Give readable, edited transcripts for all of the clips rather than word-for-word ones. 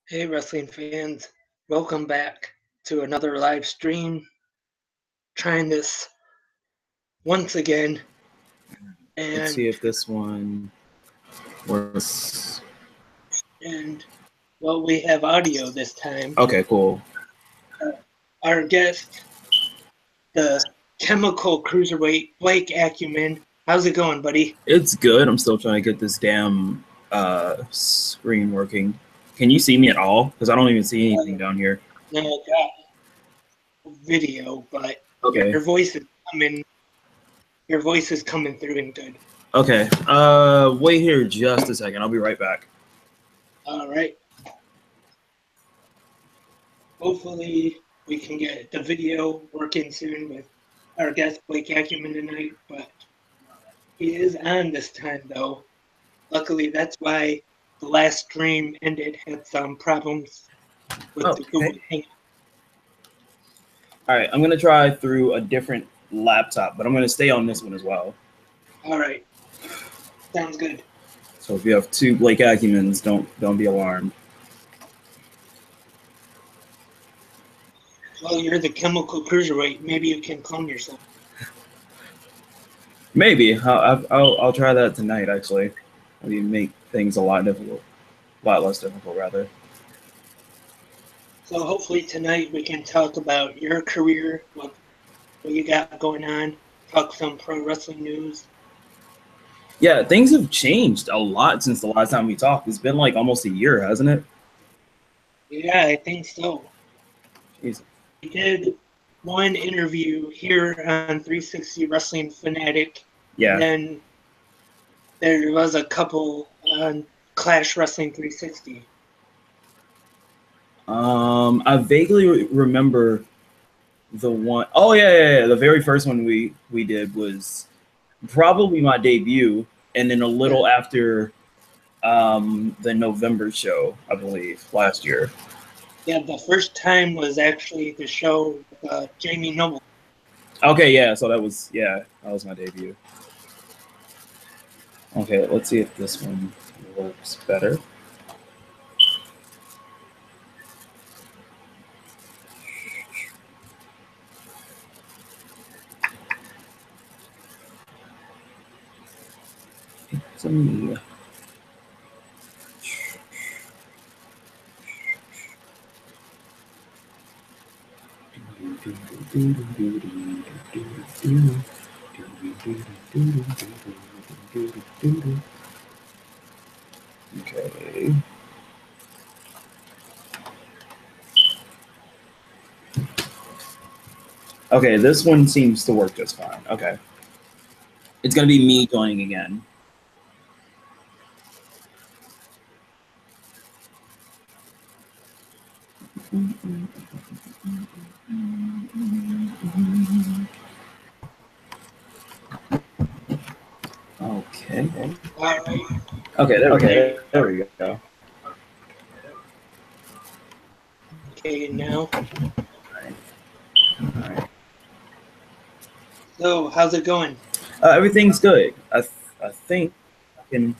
Hey, wrestling fans, welcome back to another live stream. Trying this once again, Let's see if this one works. and well, we have audio this time. Okay, cool. Our guest, the chemical cruiserweight Blake Acumen. How's it going, buddy? It's good. I'm still trying to get this damn screen working. Can you see me at all? Because I don't even see anything down here. No, I got video, but Okay. your voice is coming. Your voice is coming through and good. Okay. Wait here just a second. I'll be right back. All right. Hopefully, we can get the video working soon with our guest Blake Acumen tonight, but he is on this time though. Luckily, that's why the last stream ended. Had some problems with the Google Hangout. All right, I'm gonna try through a different laptop, but I'm gonna stay on this one as well. All right, sounds good. So if you have two Blake Acumens, don't be alarmed. Well, you're the chemical cruiserweight. Maybe you can clone yourself. Maybe I'll try that tonight. Actually, maybe make things a lot less difficult rather. So hopefully tonight we can talk about your career, what you got going on, talk some pro wrestling news. Yeah, things have changed a lot since the last time we talked. It's been like almost a year, hasn't it? Yeah, I think so. Jeez. We did one interview here on 360 Wrestling Fanatic. Yeah. And then there was a couple on Clash Wrestling 360. I vaguely remember the one. Oh yeah. The very first one we did was probably my debut, and then a little after the November show, I believe, last year. Yeah, the first time was actually the show with Jamie Noble. Okay, yeah, so that was my debut. Okay, let's see if this one works better. It's me. Okay. Okay, this one seems to work just fine. Okay. It's going to be me joining again. Okay. All right. Okay, there we go. Okay, now. All right. So, how's it going? Everything's good. I think I can.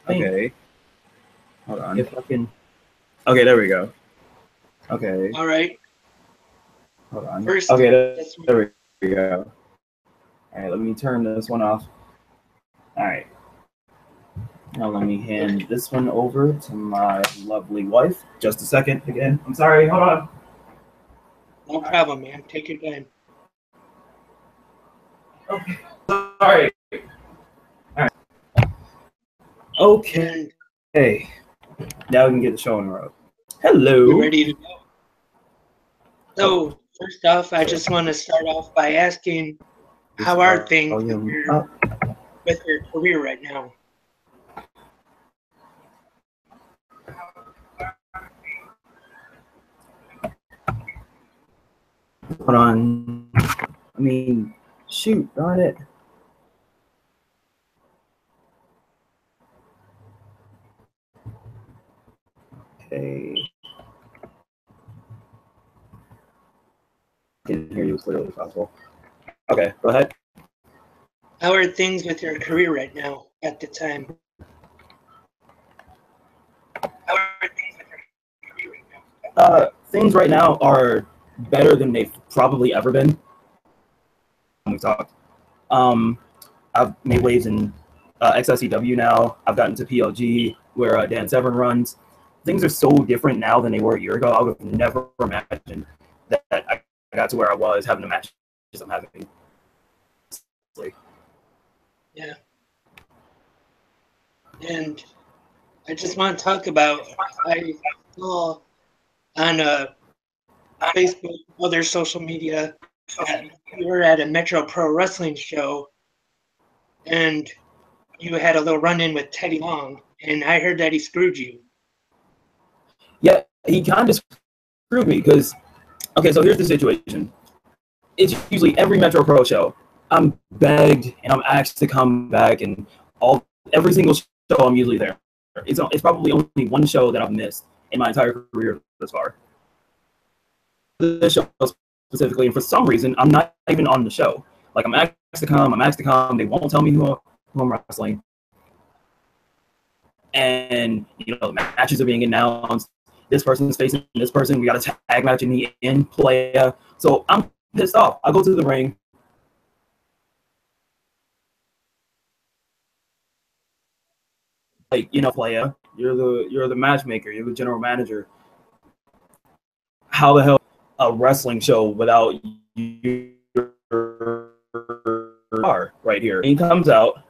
Okay. Hold on. If I can. Okay, there we go. Okay. All right. Hold on. First, okay, there we go. All right, let me turn this one off. All right. Now let me hand this one over to my lovely wife. Just a second again. I'm sorry. Hold on. No problem, man. Take your time. Okay. Sorry. All right. Okay. Hey. Now we can get the show on the road. Hello. You ready to go? So, first off, I just want to start off by asking, how are things with your career right now? Hold on. I mean, shoot, darn it. Okay. I can hear you as clearly as possible. Okay, go ahead. How are things with your career right now at the time? How are things with your Things right now are better than they've probably ever been. We talked. Um, I've made waves in XSCW now. I've gotten to PLG where Dan Severn runs. Things are so different now than they were a year ago. I would have never imagined that I got to where I was having the matches I'm having. Yeah. And I just want to talk about, I saw on Facebook, other social media, that you were at a Metro Pro Wrestling show and you had a little run-in with Teddy Long, and I heard that he screwed you. Yeah, he kind of screwed me because, okay, so here's the situation. It's usually every Metro Pro show. I'm begged and I'm asked to come back, and every single show I'm usually there. It's probably only one show that I've missed in my entire career thus far. The show specifically, and for some reason, I'm not even on the show. Like, I'm asked to come. They won't tell me who I'm wrestling. And, the matches are being announced. This person's facing this person. We got a tag match in the end play. So I'm pissed off. I go to the ring. Like, playa, you're the matchmaker, you're the general manager. How the hell a wrestling show without you right here? And he comes out,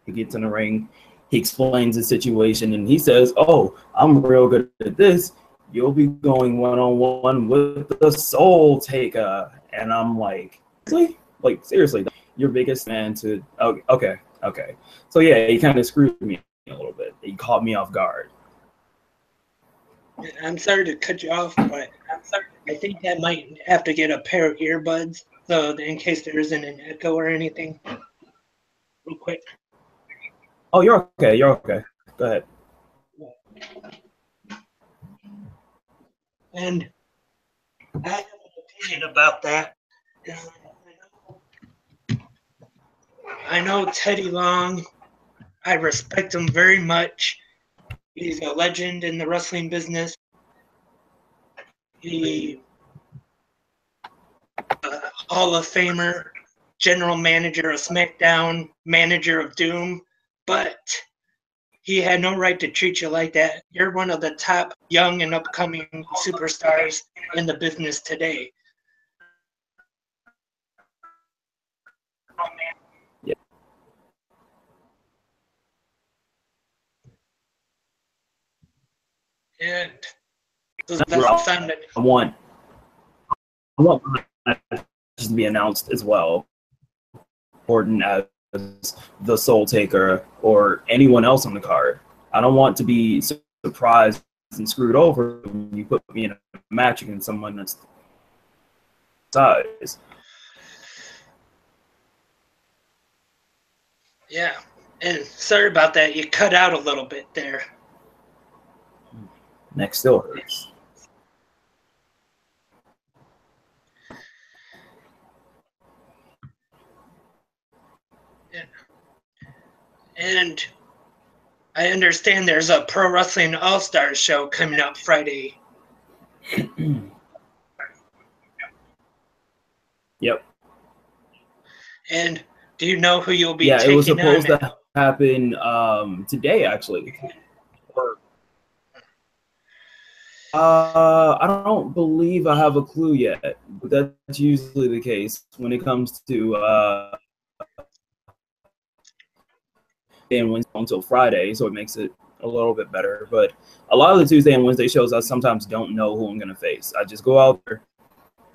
he gets in the ring, he explains the situation, and he says, "Oh, I'm real good at this. You'll be going one-on-one with the Soul Taker." And I'm like, seriously, your biggest fan to okay. So yeah, he kind of screwed me a little bit. He caught me off guard. I'm sorry to cut you off, but I think that might have to get a pair of earbuds, so in case there isn't an echo or anything. Real quick. Oh, you're okay. Go ahead. And I have an opinion about that. I know Teddy Long. I respect him very much. He's a legend in the wrestling business. He Hall of Famer, general manager of SmackDown, manager of Doom, but he had no right to treat you like that. You're one of the top young and upcoming superstars in the business today. Yeah. And that's something that I want to be announced as well. Important as the Soul Taker or anyone else on the card. I don't want to be surprised and screwed over when you put me in a match against someone that's size. Yeah, and sorry about that. You cut out a little bit there. Neck still hurts. Yeah. And I understand there's a Pro Wrestling All-Stars show coming up Friday. Yep. And do you know who you'll be taking on? Yeah, it was supposed to happen today, actually. I don't believe I have a clue yet, but that's usually the case when it comes to and Wednesday until Friday, so it makes it a little bit better. But a lot of the Tuesday and Wednesday shows, I sometimes don't know who I'm going to face. I just go out there.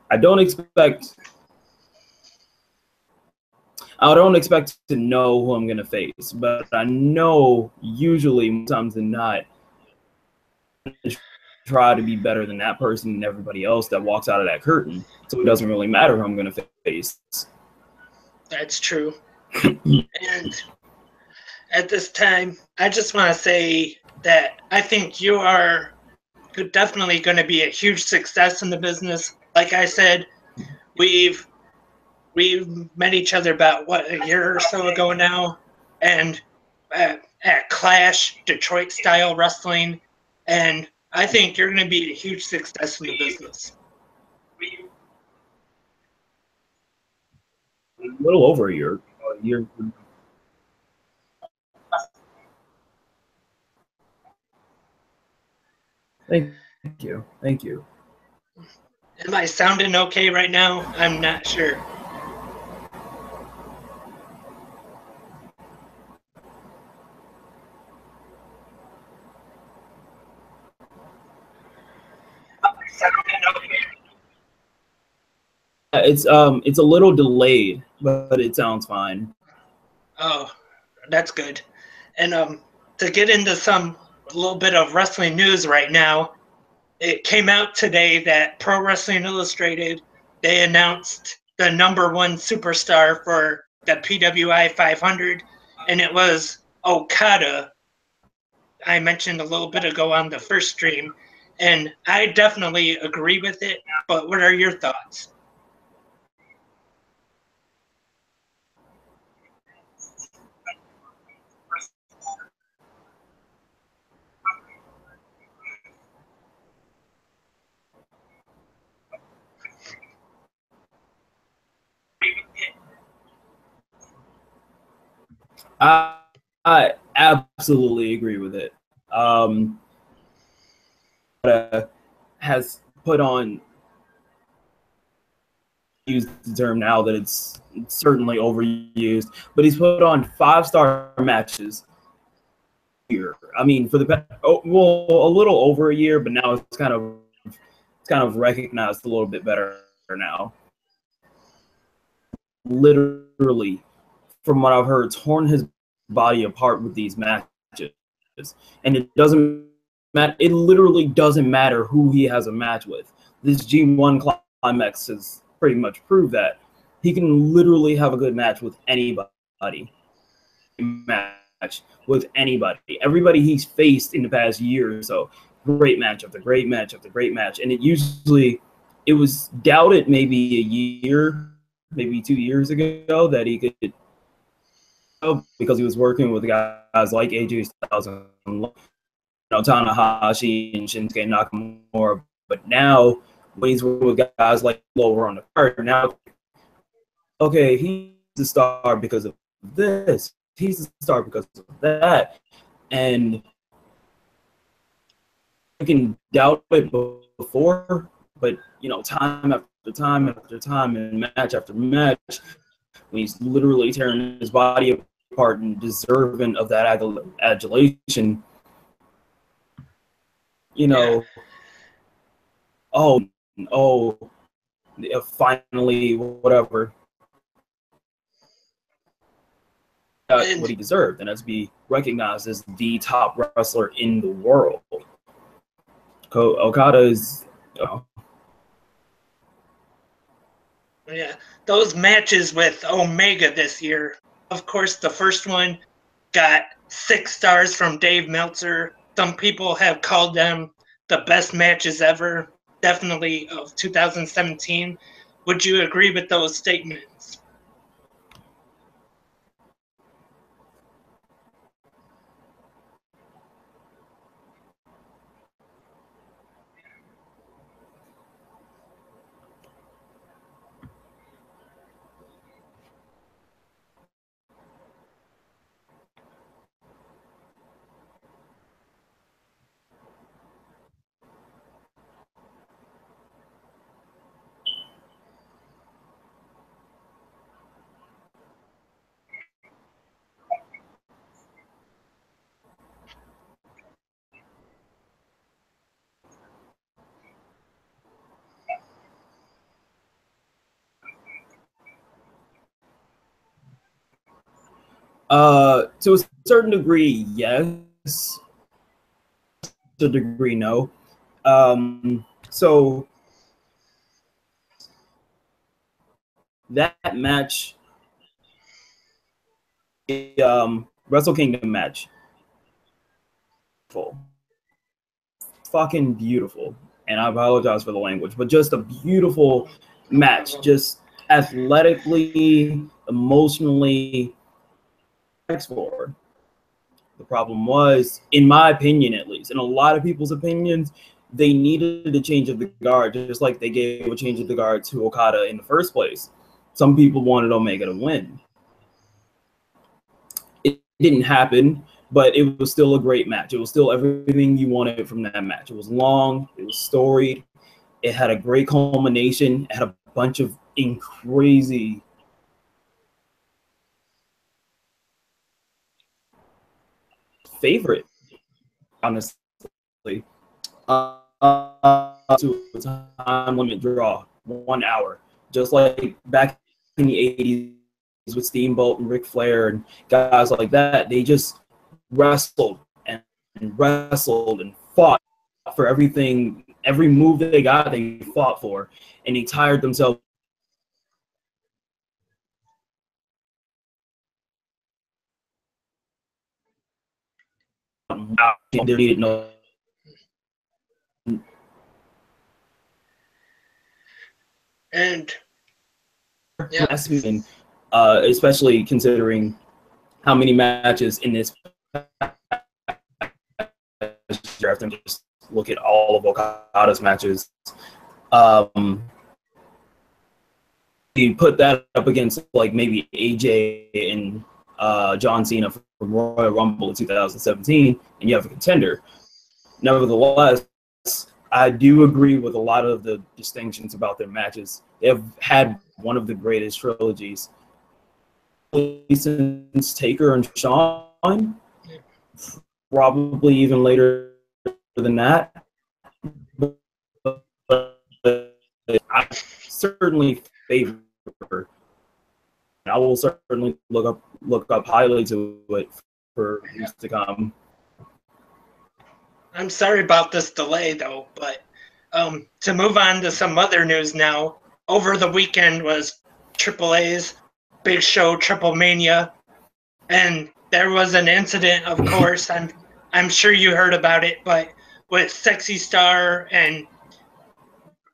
I don't expect to know who I'm going to face, but I know usually, more times than not, try to be better than that person and everybody else that walks out of that curtain. So it doesn't really matter who I'm going to face. That's true. And at this time, I just want to say that I think you are definitely going to be a huge success in the business. Like I said, we've met each other about, a year or so ago now, and at Clash, Detroit-style wrestling, and I think you're going to be a huge success in the business. A little over a year. Thank you. Thank you. Am I sounding okay right now? I'm not sure. It's a little delayed, but it sounds fine. Oh, that's good. And to get into a little bit of wrestling news right now, it came out today that Pro Wrestling Illustrated, they announced the #1 superstar for the PWI 500, and it was Okada. I mentioned a little bit ago on the first stream, and I definitely agree with it. But what are your thoughts? I absolutely agree with it. Has put on, use the term now that it's certainly overused, but he's put on 5-star matches here. I mean, for the well, a little over a year, but now it's kind of recognized a little bit better now. Literally, from what I've heard, torn his body apart with these matches, and it doesn't matter. It literally doesn't matter who he has a match with. This G1 Climax has pretty much proved that he can literally have a good match with anybody. Match with anybody. Everybody he's faced in the past year or so, great match after great match after great match, and it was doubted maybe a year, maybe 2 years ago that he could, because he was working with guys like AJ Styles and Tanahashi and Shinsuke Nakamura. But now, when he's working with guys like lower on the card, now, okay, he's the star because of this. He's the star because of that. And you can doubt it before, but, time after time after time and match after match, when he's literally tearing his body apart and deserving of that adulation, Yeah. Finally, whatever. What he deserved, and that's be recognized as the top wrestler in the world. Okada is. Yeah, those matches with Omega this year. Of course, the first one got 6 stars from Dave Meltzer. Some people have called them the best matches ever, definitely of 2017. Would you agree with those statements? To a certain degree, yes. To a degree, no. So that match, Wrestle Kingdom match, fucking beautiful. And I apologize for the language, but just a beautiful match, just athletically, emotionally. For The problem was, in my opinion at least, in a lot of people's opinions, they needed a change of the guard, just like they gave a change of the guard to Okada in the first place. Some people wanted Omega to win. It didn't happen, but it was still a great match. It was still everything you wanted from that match. It was long, it was storied, it had a great culmination, it had a bunch of crazy favorite, honestly. To a time limit draw, 1 hour, just like back in the 80s with Steamboat and Ric Flair and guys like that. They just wrestled and wrestled and fought for everything. Every move that they got, they fought for, and they tired themselves out. They needed no. And yeah, especially considering how many matches in this draft, and just look at all of Okada's matches. You put that up against like maybe AJ and John Cena from Royal Rumble in 2017, and you have a contender. Nevertheless, I do agree with a lot of the distinctions about their matches. They have had one of the greatest trilogies since Taker and Shawn, probably even later than that. But I certainly favor. I will certainly look up highly to it for years to come. I'm sorry about this delay, though, but to move on to some other news now, over the weekend was AAA's big show, Triple Mania, and there was an incident, of course. I'm sure you heard about it, but with Sexy Star and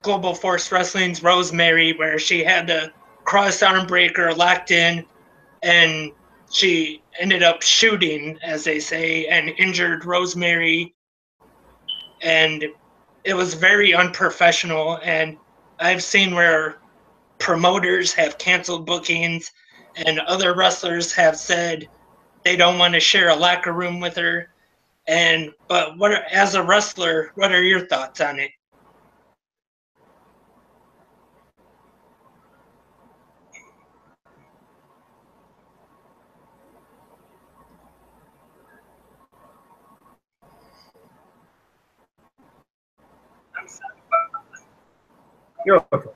Global Force Wrestling's Rosemary, where she had the cross arm breaker locked in, and she ended up shooting, as they say, and injured Rosemary. And it was very unprofessional. And I've seen where promoters have canceled bookings and other wrestlers have said they don't want to share a locker room with her. But as a wrestler, what are your thoughts on it? You're okay.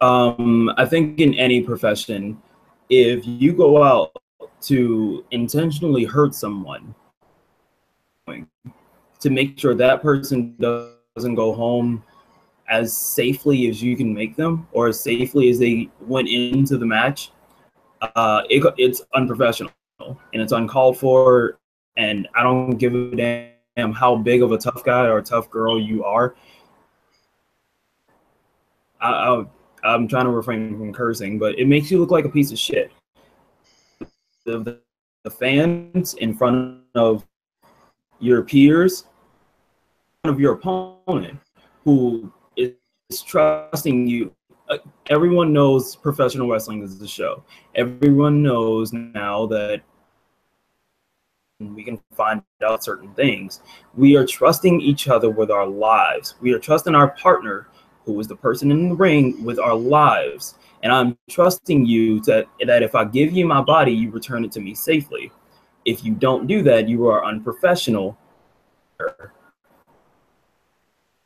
I think in any profession, if you go out to intentionally hurt someone, to make sure that person doesn't go home as safely as you can make them, or as safely as they went into the match, it's unprofessional and it's uncalled for. And I don't give a damn how big of a tough guy or a tough girl you are. I'm trying to refrain from cursing, but it makes you look like a piece of shit. The fans, in front of your peers, in front of your opponent, who is trusting you. Everyone knows professional wrestling is a show. Everyone knows now that we can find out certain things. We are trusting each other with our lives. We are trusting our partner, who is the person in the ring, with our lives. and I'm trusting you that if I give you my body, you return it to me safely. If you don't do that, you are unprofessional.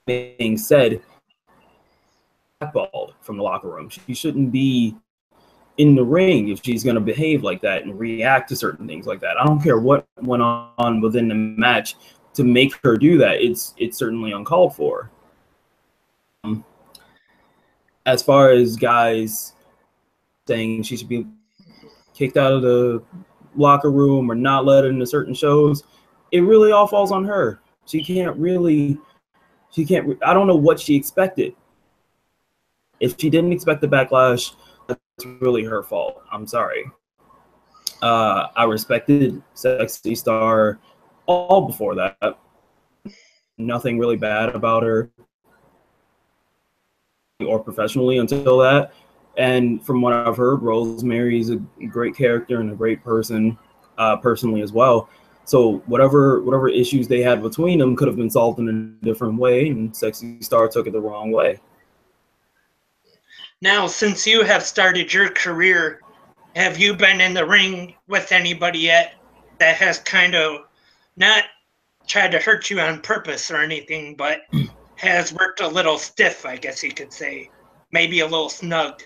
Being said, blackballed from the locker room. She shouldn't be in the ring if she's going to behave like that and react to certain things like that. I don't care what went on within the match to make her do that. It's certainly uncalled for. As far as guys saying she should be kicked out of the locker room or not let into certain shows, it really all falls on her. She can't. I don't know what she expected. If she didn't expect the backlash, that's really her fault. I'm sorry. I respected Sexy Star all before that. Nothing really bad about her or professionally until that. And from what I've heard, Rosemary is a great character and a great person, personally as well. So whatever issues they had between them could have been solved in a different way, and Sexy Star took it the wrong way. Now, since you have started your career, have you been in the ring with anybody yet that has kind of not tried to hurt you on purpose or anything, but has worked a little stiff, I guess you could say, maybe a little snug?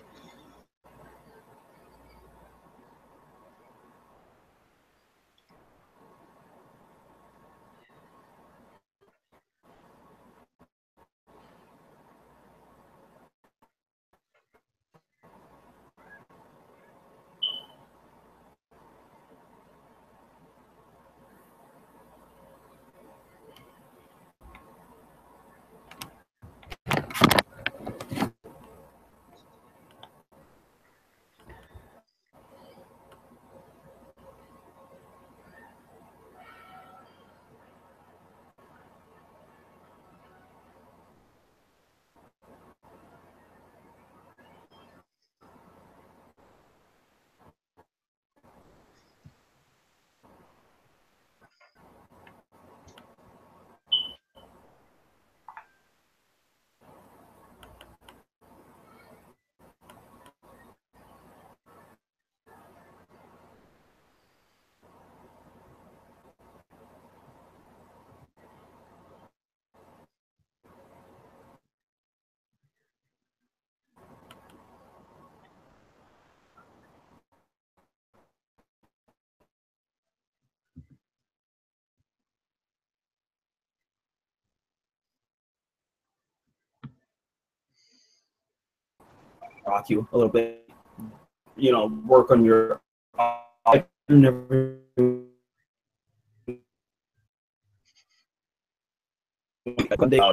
Rock you a little bit, work on your about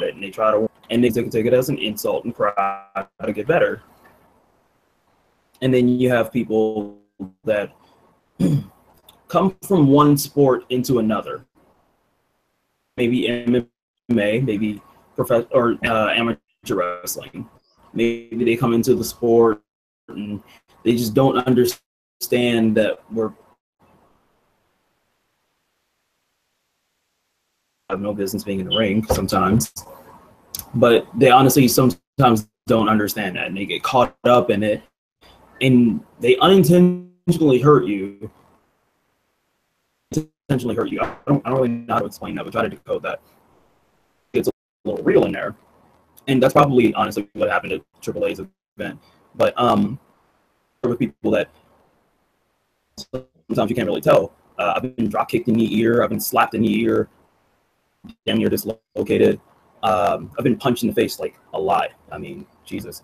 it, and they try to, and they take it as an insult and try to get better. And then you have people that come from one sport into another, maybe MMA, maybe amateur wrestling. Maybe they come into the sport and they just don't understand that we're have no business being in the ring sometimes, but they honestly sometimes don't understand that, and they get caught up in it, and they unintentionally hurt you. Intentionally hurt you. I don't really know how to explain that, but try to decode that. It's a little real in there, and that's probably honestly what happened at Triple A's event. But with people that sometimes you can't really tell. I've been drop kicked in the ear. I've been slapped in the ear, damn near dislocated. I've been punched in the face like a lot. I mean, Jesus.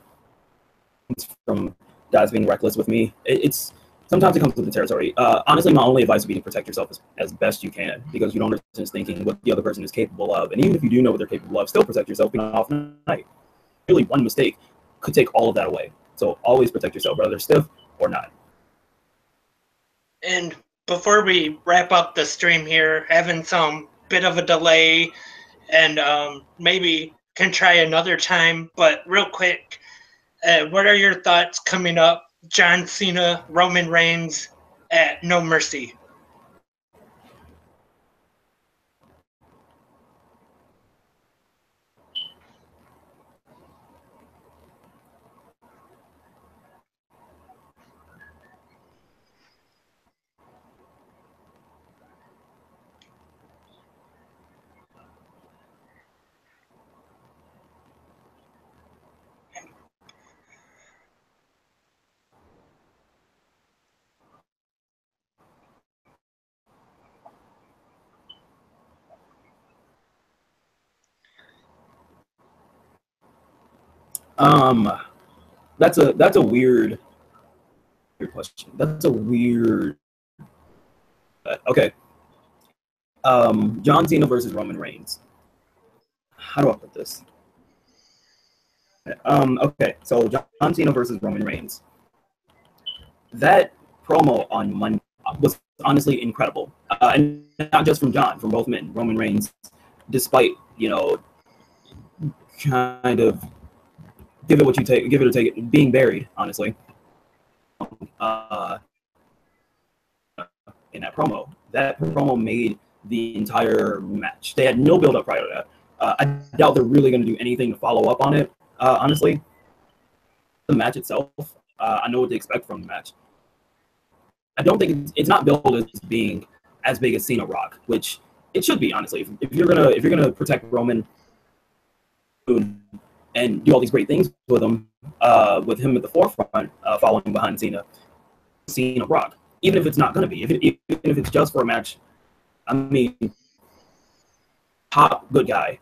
It's from guys being reckless with me. It's sometimes it comes with the territory. Honestly, my only advice would be to protect yourself as best you can, because you don't understand thinking what the other person is capable of. And even if you do know what they're capable of, still protect yourself being off night. Really, one mistake could take all of that away. So always protect yourself, whether stiff or not. And before we wrap up the stream here, having some bit of a delay, and maybe can try another time, but real quick, what are your thoughts coming up? John Cena, Roman Reigns at No Mercy. Um, that's a weird question. That's a weird. Okay. John Cena versus Roman Reigns. How do I put this? Okay. So John Cena versus Roman Reigns. That promo on Monday was honestly incredible, and not just from John, from both men. Roman Reigns, despite kind of give it what you take, give it or take it, being buried, honestly, uh, in that promo made the entire match. They had no build up prior to that. I doubt they're really going to do anything to follow up on it. Honestly, the match itself, I know what to expect from the match. I don't think it's not billed as being as big as Cena Rock, which it should be, honestly. If you're gonna protect Roman and do all these great things with him at the forefront, following behind Cena Rock, even if it's not gonna be, even if it's just for a match. I mean, top good guy,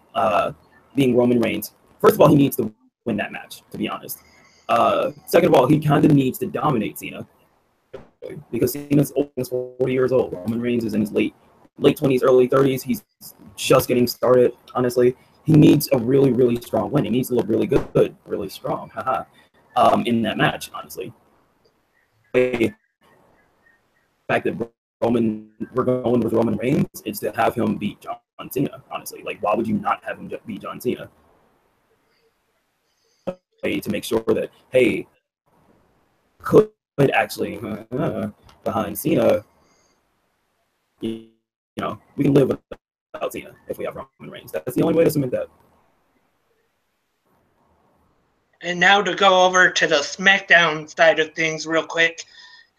being Roman Reigns. First of all, he needs to win that match, to be honest. Second of all, he kind of needs to dominate Cena, because Cena's almost 40 years old. Roman Reigns is in his late 20s, early 30s. He's just getting started, honestly. He needs a really, really strong win. He needs to look really good, really strong, in that match, honestly. The fact that we're going with Roman Reigns is to have him beat John Cena, honestly. Like, why would you not have him beat John Cena? To make sure that, hey, could actually behind Cena, we can live without Cena if we have Roman Reigns. That's the only way to submit that. And now to go over to the SmackDown side of things real quick.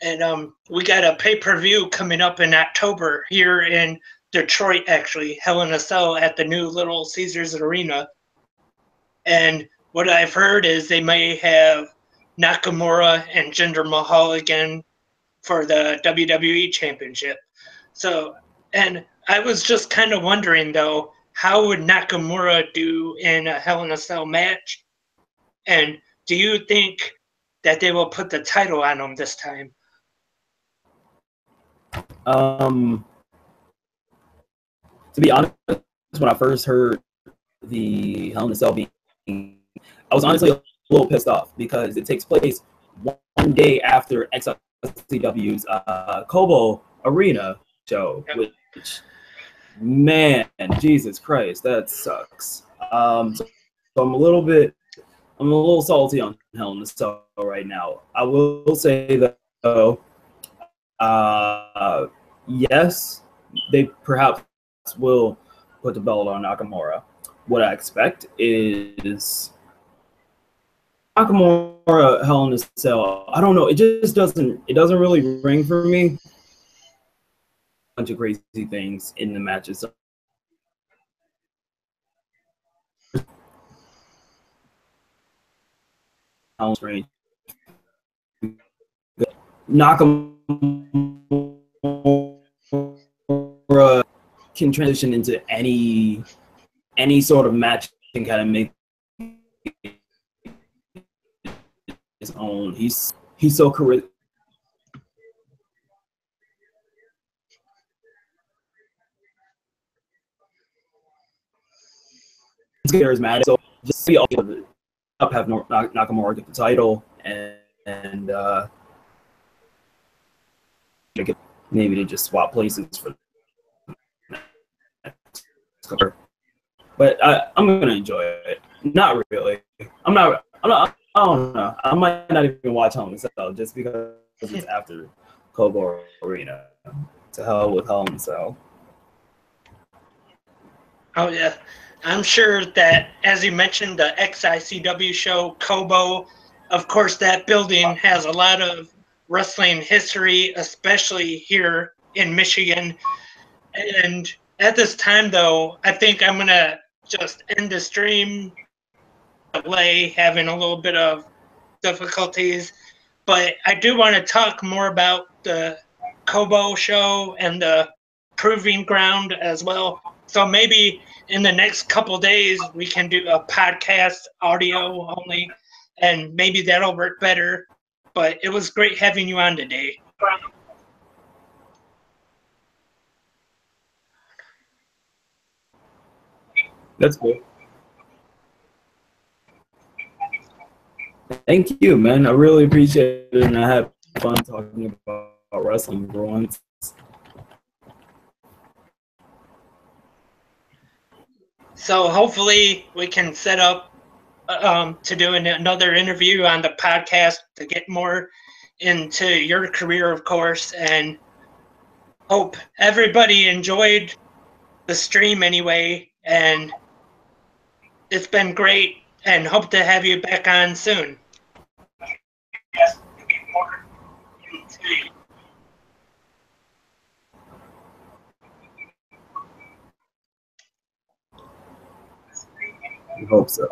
And we got a pay-per-view coming up in October here in Detroit, actually, Hell in a Cell at the new Little Caesars Arena. And what I've heard is they may have Nakamura and Jinder Mahal again for the WWE Championship. So, and I was just kind of wondering, though, how would Nakamura do in a Hell in a Cell match? And do you think that they will put the title on him this time? To be honest, when I first heard the Hell in a Cell being, I was honestly a little pissed off, because it takes place one day after XCW's Kobo Arena show, which, man, Jesus Christ, that sucks. So I'm a little salty on Hell in a Cell right now. I will say that, though, yes, they perhaps will put the belt on Nakamura. What I expect is Nakamura Hell in a Cell. I don't know. It just doesn't really ring for me. A bunch of crazy things in the matches. Strange. Nakamura can transition into any sort of match and kind of make his own. He's so charismatic. So just see all the up, have Nakamura get the title, and maybe to just swap places for. But I'm gonna enjoy it. Not really. I'm not. I don't know. I might not even watch Hell in a Cell just because it's after Kobo Arena. To hell with Hell in a Cell. Oh yeah, I'm sure that, as you mentioned, the XICW show Kobo, of course, that building has a lot of wrestling history, especially here in Michigan. And at this time, though, I think I'm gonna just end the stream. Delay, having a little bit of difficulties, but I do want to talk more about the Kobo show and the Proving Ground as well. So maybe in the next couple days we can do a podcast audio only, and maybe that'll work better. But it was great having you on today. That's good. Thank you, man. I really appreciate it, and I had fun talking about wrestling for once. So hopefully we can set up to do another interview on the podcast to get more into your career, of course, and hope everybody enjoyed the stream anyway. And it's been great, and hope to have you back on soon. I hope so.